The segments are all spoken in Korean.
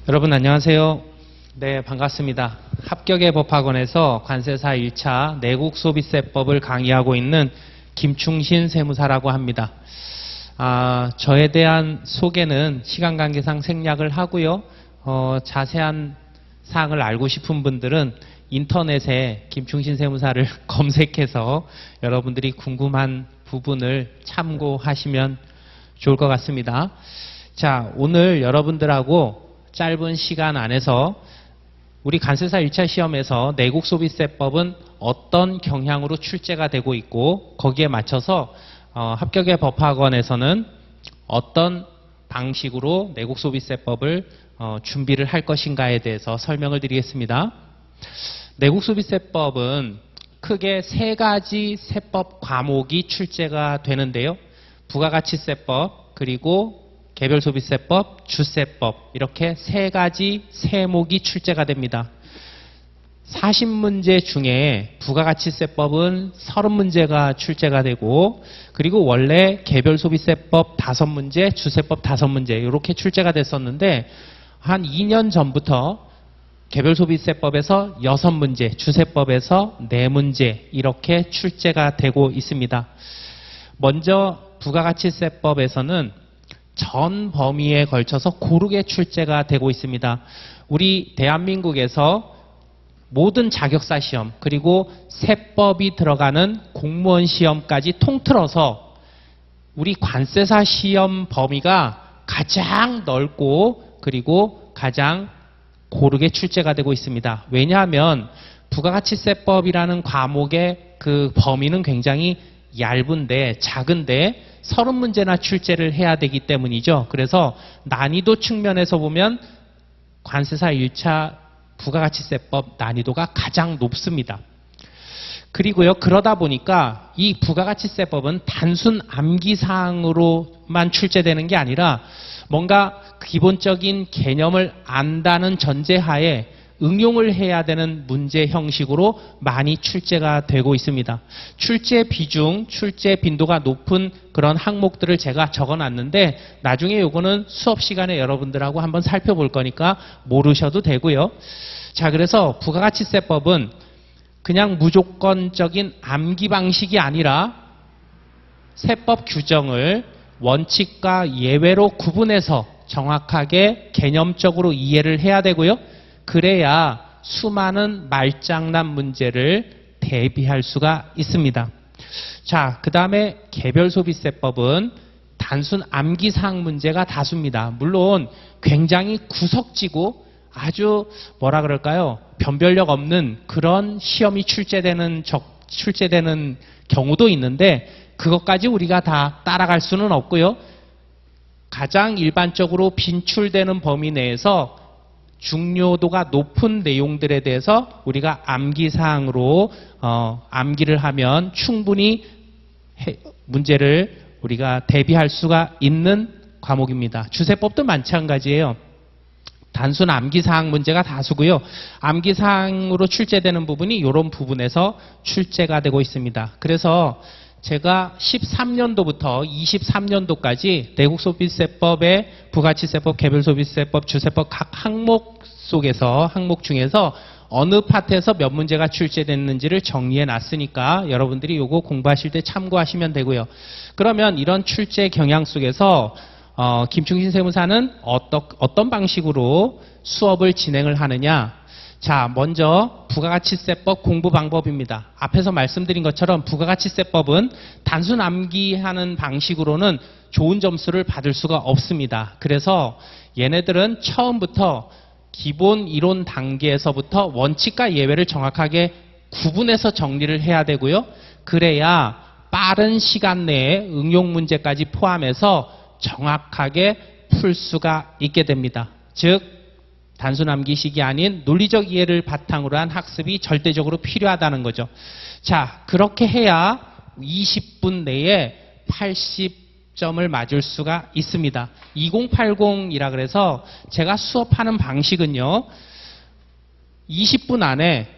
여러분 안녕하세요. 네, 반갑습니다. 합격의 법학원에서 관세사 1차 내국소비세법을 강의하고 있는 김충신 세무사라고 합니다. 저에 대한 소개는 시간 관계상 생략을 하고요. 자세한 사항을 알고 싶은 분들은 인터넷에 김충신 세무사를 검색해서 여러분들이 궁금한 부분을 참고하시면 좋을 것 같습니다. 자, 오늘 여러분들하고 짧은 시간 안에서 우리 관세사 1차 시험에서 내국소비세법은 어떤 경향으로 출제가 되고 있고 거기에 맞춰서 합격의 법학원에서는 어떤 방식으로 내국소비세법을 준비를 할 것인가에 대해서 설명을 드리겠습니다. 내국소비세법은 크게 세 가지 세법 과목이 출제가 되는데요. 부가가치세법, 그리고 개별소비세법, 주세법 이렇게 세 가지 세목이 출제가 됩니다. 40문제 중에 부가가치세법은 30문제가 출제가 되고 그리고 원래 개별소비세법 5문제, 주세법 5문제 이렇게 출제가 됐었는데 한 2년 전부터 개별소비세법에서 6문제, 주세법에서 4문제 이렇게 출제가 되고 있습니다. 먼저 부가가치세법에서는 전 범위에 걸쳐서 고르게 출제가 되고 있습니다. 우리 대한민국에서 모든 자격사 시험 그리고 세법이 들어가는 공무원 시험까지 통틀어서 우리 관세사 시험 범위가 가장 넓고 그리고 가장 고르게 출제가 되고 있습니다. 왜냐하면 부가가치세법이라는 과목의 그 범위는 굉장히 얇은데 작은데 30문제나 출제를 해야 되기 때문이죠. 그래서 난이도 측면에서 보면 관세사 1차 부가가치세법 난이도가 가장 높습니다. 그리고요, 그러다 보니까 이 부가가치세법은 단순 암기사항으로만 출제되는 게 아니라 뭔가 기본적인 개념을 안다는 전제하에 응용을 해야 되는 문제 형식으로 많이 출제가 되고 있습니다. 출제 비중, 출제 빈도가 높은 그런 항목들을 제가 적어놨는데 나중에 요거는 수업 시간에 여러분들하고 한번 살펴볼 거니까 모르셔도 되고요. 자, 그래서 부가가치세법은 그냥 무조건적인 암기 방식이 아니라 세법 규정을 원칙과 예외로 구분해서 정확하게 개념적으로 이해를 해야 되고요. 그래야 수많은 말장난 문제를 대비할 수가 있습니다. 자, 그 다음에 개별소비세법은 단순 암기사항 문제가 다수입니다. 물론 굉장히 구석지고 아주 뭐라 그럴까요? 변별력 없는 그런 시험이 출제되는 경우도 있는데 그것까지 우리가 다 따라갈 수는 없고요. 가장 일반적으로 빈출되는 범위 내에서 중요도가 높은 내용들에 대해서 우리가 암기사항으로 암기를 하면 충분히 문제를 우리가 대비할 수가 있는 과목입니다. 주세법도 마찬가지예요. 단순 암기사항 문제가 다수고요. 암기사항으로 출제되는 부분이 이런 부분에서 출제가 되고 있습니다. 그래서 제가 13년도부터 23년도까지 내국소비세법의 부가가치세법, 개별소비세법, 주세법 각 항목 중에서 어느 파트에서 몇 문제가 출제됐는지를 정리해 놨으니까 여러분들이 이거 공부하실 때 참고하시면 되고요. 그러면 이런 출제 경향 속에서 김충신 세무사는 어떤 방식으로 수업을 진행을 하느냐? 자, 먼저 부가가치세법 공부 방법입니다. 앞에서 말씀드린 것처럼 부가가치세법은 단순 암기하는 방식으로는 좋은 점수를 받을 수가 없습니다. 그래서 얘네들은 처음부터 기본 이론 단계에서부터 원칙과 예외를 정확하게 구분해서 정리를 해야 되고요. 그래야 빠른 시간 내에 응용 문제까지 포함해서 정확하게 풀 수가 있게 됩니다. 즉 단순 암기식이 아닌 논리적 이해를 바탕으로 한 학습이 절대적으로 필요하다는 거죠. 자, 그렇게 해야 20분 내에 80점을 맞을 수가 있습니다. 2080이라 그래서 제가 수업하는 방식은요. 20분 안에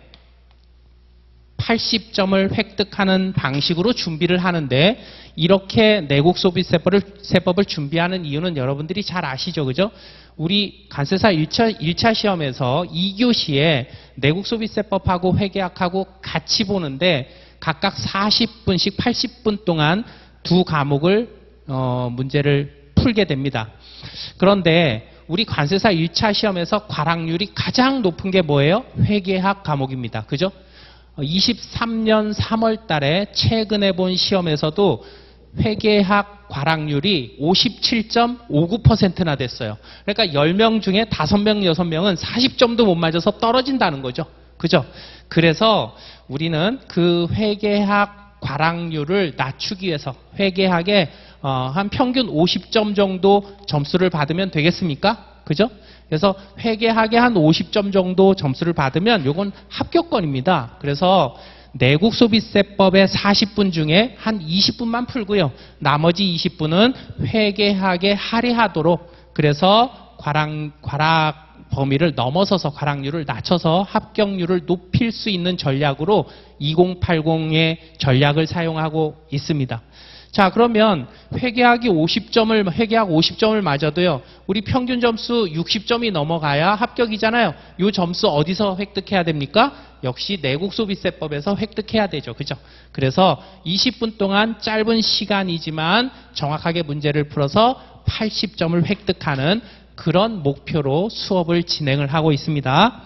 80점을 획득하는 방식으로 준비를 하는데 이렇게 내국소비세법을 준비하는 이유는 여러분들이 잘 아시죠, 그죠? 우리 관세사 1차 시험에서 2교시에 내국소비세법하고 회계학하고 같이 보는데 각각 40분씩 80분 동안 두 과목을 문제를 풀게 됩니다. 그런데 우리 관세사 1차 시험에서 과락률이 가장 높은 게 뭐예요? 회계학 과목입니다. 그죠? 23년 3월 달에 최근에 본 시험에서도 회계학 과락률이 57.59%나 됐어요. 그러니까 10명 중에 5명, 6명은 40점도 못 맞아서 떨어진다는 거죠. 그죠? 그래서 우리는 그 회계학 과락률을 낮추기 위해서 회계학에 한 평균 50점 정도 점수를 받으면 되겠습니까? 그죠? 그래서 회계학에 한 50점 정도 점수를 받으면 이건 합격권입니다. 그래서 내국소비세법의 40분 중에 한 20분만 풀고요. 나머지 20분은 회계학에 할애하도록 그래서 과락 범위를 넘어서서 과락률을 낮춰서 합격률을 높일 수 있는 전략으로 2080의 전략을 사용하고 있습니다. 자, 그러면 회계학 50점을 맞아도요. 우리 평균 점수 60점이 넘어가야 합격이잖아요. 이 점수 어디서 획득해야 됩니까? 역시 내국소비세법에서 획득해야 되죠. 그죠? 그래서 20분 동안 짧은 시간이지만 정확하게 문제를 풀어서 80점을 획득하는 그런 목표로 수업을 진행을 하고 있습니다.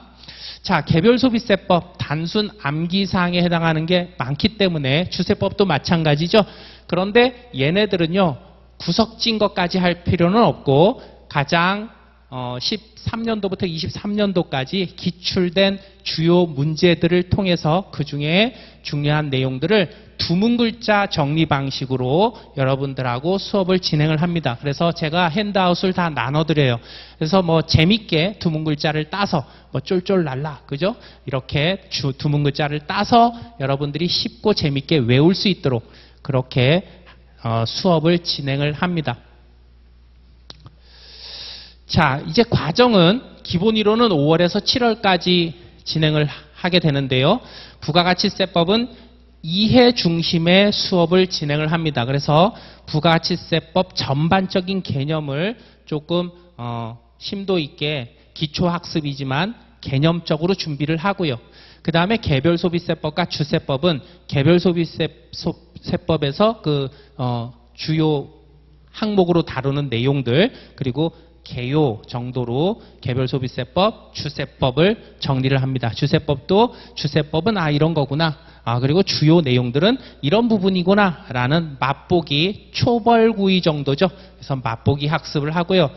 자, 개별소비세법 단순 암기사항에 해당하는 게 많기 때문에 주세법도 마찬가지죠. 그런데 얘네들은요, 구석진 것까지 할 필요는 없고 가장 13년도부터 23년도까지 기출된 주요 문제들을 통해서 그 중에 중요한 내용들을 두문글자 정리 방식으로 여러분들하고 수업을 진행을 합니다. 그래서 제가 핸드아웃을 다 나눠드려요. 그래서 뭐 재밌게 두문글자를 따서 뭐 쫄쫄랄라, 그죠? 이렇게 두문글자를 따서 여러분들이 쉽고 재밌게 외울 수 있도록 그렇게 수업을 진행을 합니다. 자, 이제 과정은 기본 이론은 5월에서 7월까지 진행을 하게 되는데요. 부가가치세법은 이해 중심의 수업을 진행을 합니다. 그래서 부가가치세법 전반적인 개념을 조금 심도 있게 기초학습이지만 개념적으로 준비를 하고요. 그 다음에 개별소비세법과 주세법은 개별소비세법에서 그 주요 항목으로 다루는 내용들 그리고 개요 정도로 개별소비세법, 주세법을 정리를 합니다. 주세법은 이런 거구나. 그리고 주요 내용들은 이런 부분이구나 라는 맛보기 초벌구이 정도죠. 그래서 맛보기 학습을 하고요.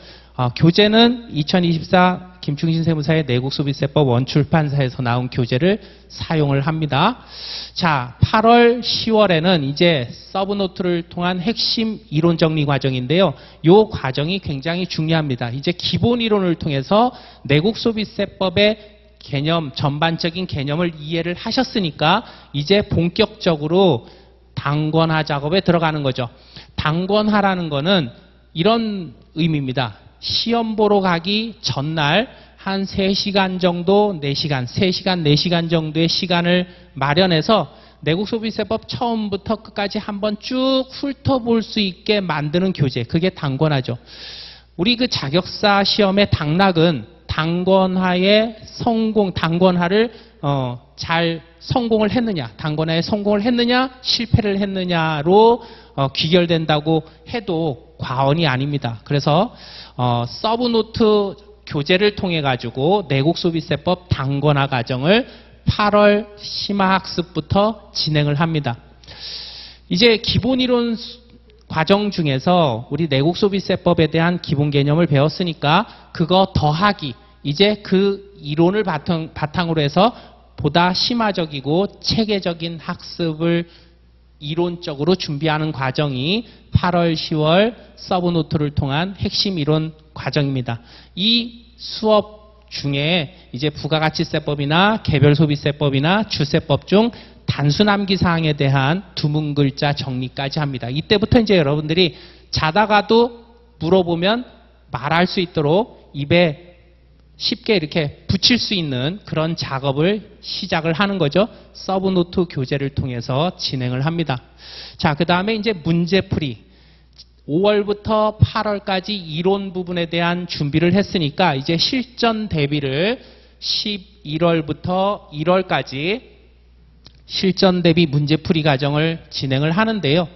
교재는 2024 김충신 세무사의 내국소비세법 원출판사에서 나온 교재를 사용을 합니다. 자, 8월, 10월에는 이제 서브노트를 통한 핵심 이론 정리 과정인데요. 이 과정이 굉장히 중요합니다. 이제 기본 이론을 통해서 내국소비세법의 개념, 전반적인 개념을 이해를 하셨으니까 이제 본격적으로 당권화 작업에 들어가는 거죠. 당권화라는 거는 이런 의미입니다. 시험 보러 가기 전날 한 3시간 정도, 4시간 정도의 시간을 마련해서 내국소비세법 처음부터 끝까지 한번 쭉 훑어볼 수 있게 만드는 교재. 그게 당권화죠. 우리 그 자격사 시험의 당락은 당권화의 당권화를 잘 성공을 했느냐, 당권화에 성공을 했느냐, 실패를 했느냐로 귀결된다고 해도 과언이 아닙니다. 그래서 서브노트 교재를 통해 가지고 내국소비세법 당권화 과정을 8월 심화학습부터 진행을 합니다. 이제 기본이론 과정 중에서 우리 내국소비세법에 대한 기본 개념을 배웠으니까 그거 더하기, 이제 그 이론을 바탕으로 해서 보다 심화적이고 체계적인 학습을 이론적으로 준비하는 과정이 8월, 10월 서브노트를 통한 핵심 이론 과정입니다. 이 수업 중에 이제 부가가치세법이나 개별소비세법이나 주세법 중 단순 암기 사항에 대한 두문글자 정리까지 합니다. 이때부터 이제 여러분들이 자다가도 물어보면 말할 수 있도록 입에 쉽게 이렇게 붙일 수 있는 그런 작업을 시작을 하는 거죠. 서브노트 교재를 통해서 진행을 합니다. 자, 그 다음에 이제 문제풀이. 5월부터 8월까지 이론 부분에 대한 준비를 했으니까 이제 실전 대비를 11월부터 1월까지 실전 대비 문제풀이 과정을 진행을 하는데요.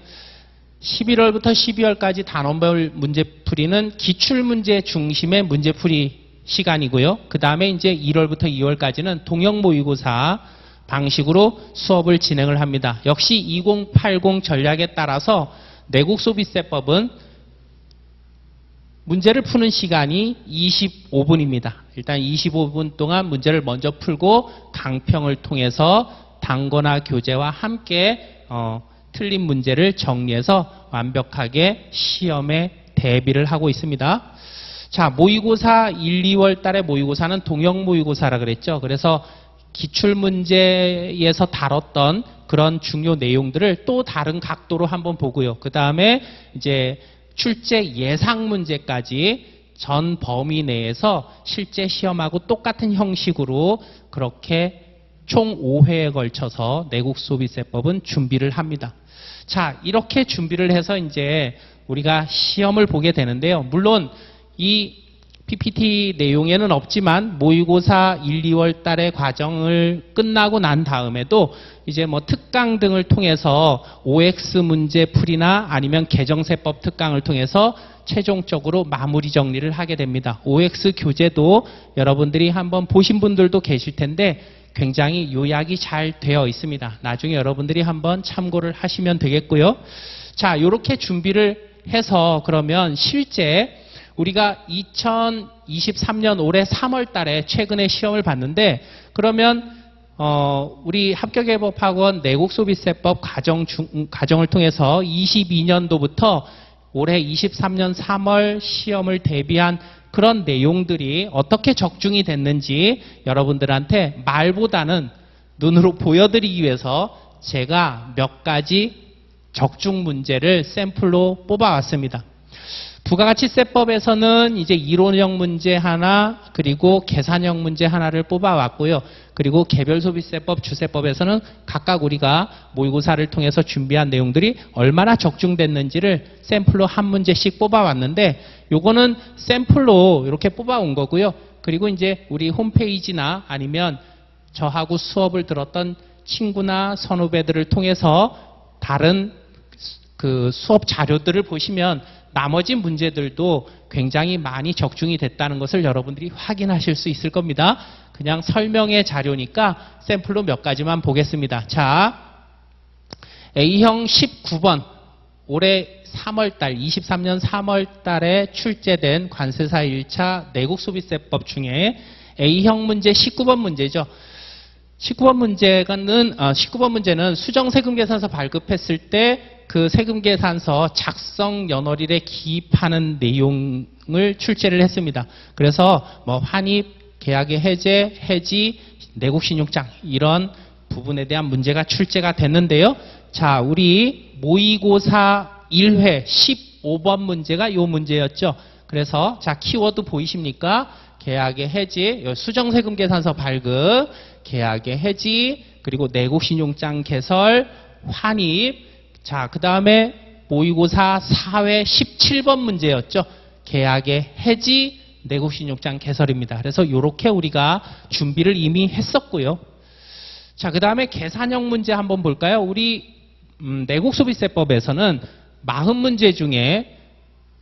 11월부터 12월까지 단원별 문제풀이는 기출문제 중심의 문제풀이 시간이고요. 그 다음에 이제 1월부터 2월까지는 동형 모의고사 방식으로 수업을 진행을 합니다. 역시 2080 전략에 따라서 내국소비세법은 문제를 푸는 시간이 25분입니다. 일단 25분 동안 문제를 먼저 풀고 강평을 통해서 단거나 교재와 함께 틀린 문제를 정리해서 완벽하게 시험에 대비를 하고 있습니다. 자, 모의고사 1, 2월 달에 모의고사는 동형 모의고사라 그랬죠. 그래서 기출문제에서 다뤘던 그런 중요 내용들을 또 다른 각도로 한번 보고요. 그 다음에 이제 출제 예상 문제까지 전 범위 내에서 실제 시험하고 똑같은 형식으로 그렇게 총 5회에 걸쳐서 내국소비세법은 준비를 합니다. 자, 이렇게 준비를 해서 이제 우리가 시험을 보게 되는데요. 물론 이 PPT 내용에는 없지만 모의고사 1, 2월 달의 과정을 끝나고 난 다음에도 이제 뭐 특강 등을 통해서 OX 문제 풀이나 아니면 개정세법 특강을 통해서 최종적으로 마무리 정리를 하게 됩니다. OX 교재도 여러분들이 한번 보신 분들도 계실 텐데 굉장히 요약이 잘 되어 있습니다. 나중에 여러분들이 한번 참고를 하시면 되겠고요. 자, 이렇게 준비를 해서 그러면 실제 우리가 2023년 올해 3월 달에 최근에 시험을 봤는데 그러면 우리 합격예법학원 내국소비세법 과정을 통해서 22년도부터 올해 23년 3월 시험을 대비한 그런 내용들이 어떻게 적중이 됐는지 여러분들한테 말보다는 눈으로 보여드리기 위해서 제가 몇 가지 적중 문제를 샘플로 뽑아왔습니다. 부가가치세법에서는 이제 이론형 문제 하나 그리고 계산형 문제 하나를 뽑아왔고요. 그리고 개별소비세법, 주세법에서는 각각 우리가 모의고사를 통해서 준비한 내용들이 얼마나 적중됐는지를 샘플로 한 문제씩 뽑아왔는데 요거는 샘플로 이렇게 뽑아온 거고요. 그리고 이제 우리 홈페이지나 아니면 저하고 수업을 들었던 친구나 선후배들을 통해서 다른 그 수업 자료들을 보시면 나머지 문제들도 굉장히 많이 적중이 됐다는 것을 여러분들이 확인하실 수 있을 겁니다. 그냥 설명의 자료니까 샘플로 몇 가지만 보겠습니다. 자, A형 19번 올해 3월달 23년 3월달에 출제된 관세사 1차 내국소비세법 중에 A형 문제 19번 문제죠. 19번 문제는 수정세금계산서 발급했을 때 그 세금계산서 작성 연월일에 기입하는 내용을 출제를 했습니다. 그래서 뭐 환입, 계약의 해제, 해지, 내국신용장 이런 부분에 대한 문제가 출제가 됐는데요. 자, 우리 모의고사 1회 15번 문제가 이 문제였죠. 그래서 자, 키워드 보이십니까? 계약의 해지, 수정세금계산서 발급, 계약의 해지, 그리고 내국신용장 개설, 환입. 자, 그 다음에 모의고사 4회 17번 문제였죠. 계약의 해지, 내국신용장 개설입니다. 그래서 이렇게 우리가 준비를 이미 했었고요. 자, 그 다음에 계산형 문제 한번 볼까요? 우리 내국소비세법에서는 40문제 중에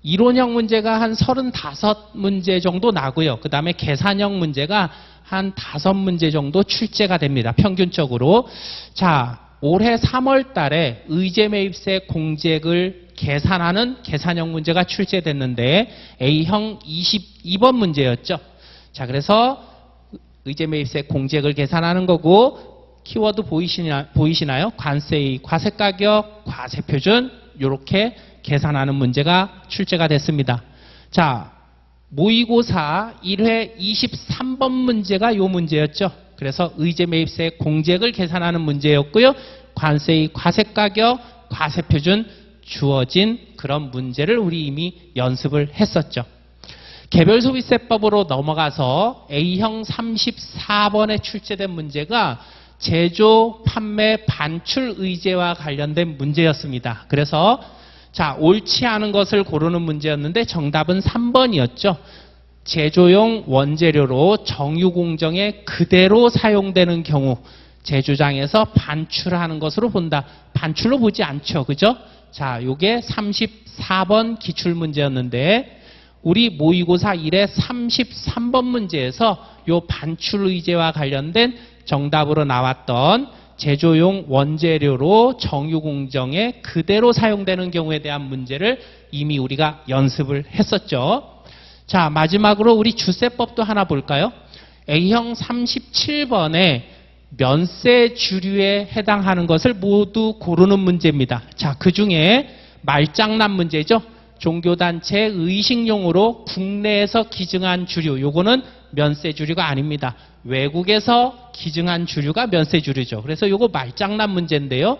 이론형 문제가 한 35문제 정도 나고요. 그 다음에 계산형 문제가 한 5문제 정도 출제가 됩니다. 평균적으로. 자, 올해 3월 달에 의제매입세 공제액을 계산하는 계산형 문제가 출제됐는데 A형 22번 문제였죠. 자, 그래서 의제매입세 공제액을 계산하는 거고 키워드 보이시나요? 관세의 과세가격, 과세표준 이렇게 계산하는 문제가 출제가 됐습니다. 자, 모의고사 1회 23번 문제가 이 문제였죠. 그래서 의제매입세 공제액을 계산하는 문제였고요. 관세의 과세가격, 과세표준 주어진 그런 문제를 우리 이미 연습을 했었죠. 개별 소비세법으로 넘어가서 A형 34번에 출제된 문제가 제조, 판매, 반출 의제와 관련된 문제였습니다. 그래서 자, 옳지 않은 것을 고르는 문제였는데 정답은 3번이었죠. 제조용 원재료로 정유 공정에 그대로 사용되는 경우 제조장에서 반출하는 것으로 본다. 반출로 보지 않죠. 그죠? 자, 요게 34번 기출문제였는데 우리 모의고사 1의 33번 문제에서 요 반출 의제와 관련된 정답으로 나왔던 제조용 원재료로 정유 공정에 그대로 사용되는 경우에 대한 문제를 이미 우리가 연습을 했었죠. 자, 마지막으로 우리 주세법도 하나 볼까요? A형 37번에 면세 주류에 해당하는 것을 모두 고르는 문제입니다. 자, 그 중에 말장난 문제죠. 종교단체 의식용으로 국내에서 기증한 주류, 요거는 면세 주류가 아닙니다. 외국에서 기증한 주류가 면세 주류죠. 그래서 요거 말장난 문제인데요.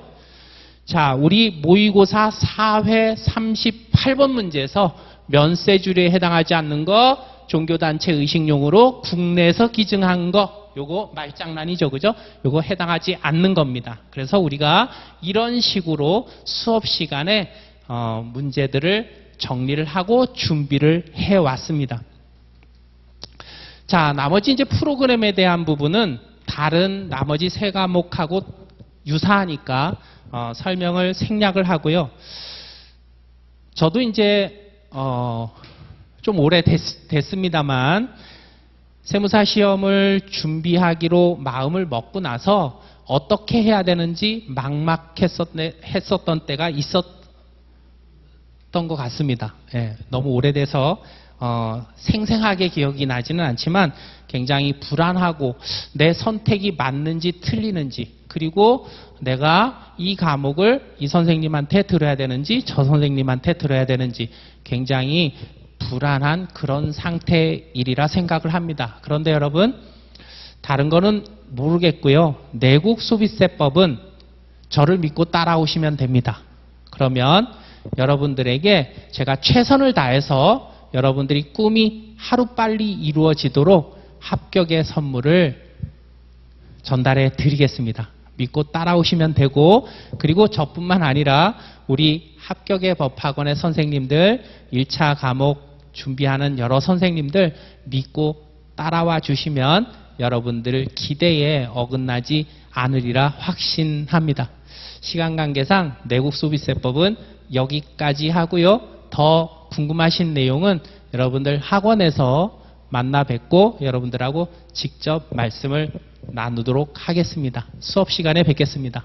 자, 우리 모의고사 4회 38번 문제에서 면세 주류에 해당하지 않는 거, 종교단체 의식용으로 국내에서 기증한 거, 요거 말장난이죠. 그죠? 요거 해당하지 않는 겁니다. 그래서 우리가 이런 식으로 수업 시간에 문제들을 정리를 하고 준비를 해왔습니다. 자, 나머지 이제 프로그램에 대한 부분은 다른 나머지 세 과목하고 유사하니까 설명을 생략을 하고요. 저도 이제 좀 오래 됐습니다만 세무사 시험을 준비하기로 마음을 먹고 나서 어떻게 해야 되는지 막막했었던 때가 있었던 것 같습니다. 예, 너무 오래돼서 생생하게 기억이 나지는 않지만 굉장히 불안하고 내 선택이 맞는지 틀리는지, 그리고 내가 이 과목을 이 선생님한테 들어야 되는지 저 선생님한테 들어야 되는지 굉장히 불안한 그런 상태이리라 생각을 합니다. 그런데 여러분, 다른 거는 모르겠고요. 내국소비세법은 저를 믿고 따라오시면 됩니다. 그러면 여러분들에게 제가 최선을 다해서 여러분들이 꿈이 하루빨리 이루어지도록 합격의 선물을 전달해 드리겠습니다. 믿고 따라오시면 되고, 그리고 저뿐만 아니라 우리 합격의 법학원의 선생님들, 1차 과목 준비하는 여러 선생님들 믿고 따라와 주시면 여러분들 기대에 어긋나지 않으리라 확신합니다. 시간 관계상 내국소비세법은 여기까지 하고요. 더 궁금하신 내용은 여러분들 학원에서 만나 뵙고 여러분들하고 직접 말씀을 나누도록 하겠습니다. 수업 시간에 뵙겠습니다.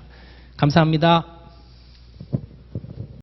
감사합니다.